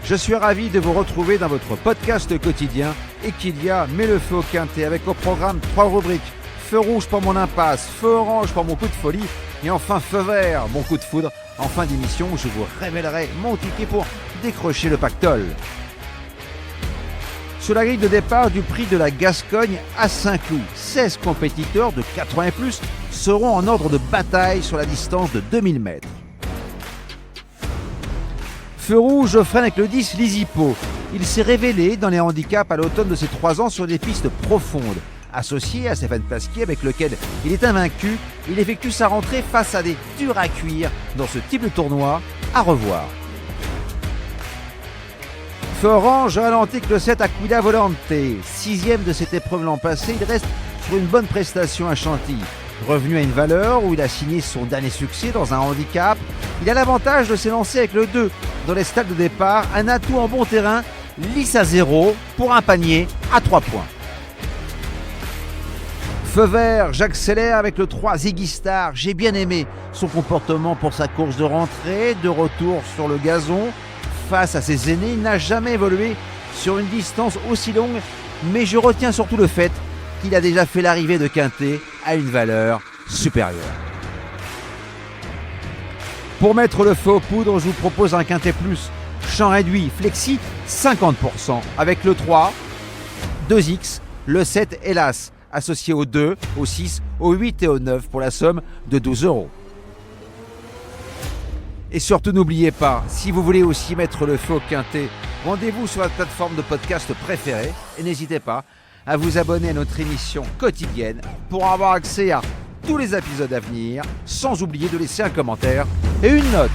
Je suis ravi de vous retrouver dans votre podcast quotidien Equidia met le feu au quintet avec au programme 3 rubriques. Feu rouge pour mon impasse, feu orange pour mon coup de folie et enfin feu vert, mon coup de foudre. En fin d'émission, je vous révélerai mon ticket pour décrocher le pactole. Sur la grille de départ du prix de la Gascogne à Saint-Cloud, 16 compétiteurs de 80 et plus seront en ordre de bataille sur la distance de 2000 mètres. Feu rouge, je freine avec le 10 Lisipo. Il s'est révélé dans les handicaps à l'automne de ses 3 ans sur des pistes profondes. Associé à Stéphane Pasquier avec lequel il est invaincu, il effectue sa rentrée face à des durs à cuire dans ce type de tournoi. À revoir. Feu orange, ralenti que le 7 Aquila Volante. 6e de cette épreuve l'an passé, il reste sur une bonne prestation à Chantilly. Revenu à une valeur où il a signé son dernier succès dans un handicap, il a l'avantage de s'élancer avec le 2 dans les stades de départ, un atout en bon terrain, lisse à 0 pour un panier à 3 points. Feu vert, j'accélère avec le 3 Ziggy Star. J'ai bien aimé son comportement pour sa course de rentrée, de retour sur le gazon. Face à ses aînés, il n'a jamais évolué sur une distance aussi longue, mais je retiens surtout le fait qu'il a déjà fait l'arrivée de Quintet à une valeur supérieure. Pour mettre le feu aux poudres, je vous propose un Quintet Plus, champ réduit, flexi 50%, avec le 3, 2X, le 7 Hélas, associé au 2, au 6, au 8 et au 9 pour la somme de 12 €. Et surtout n'oubliez pas, si vous voulez aussi mettre le feu au quintet, rendez-vous sur votre plateforme de podcast préférée et n'hésitez pas à vous abonner à notre émission quotidienne pour avoir accès à tous les épisodes à venir, sans oublier de laisser un commentaire et une note.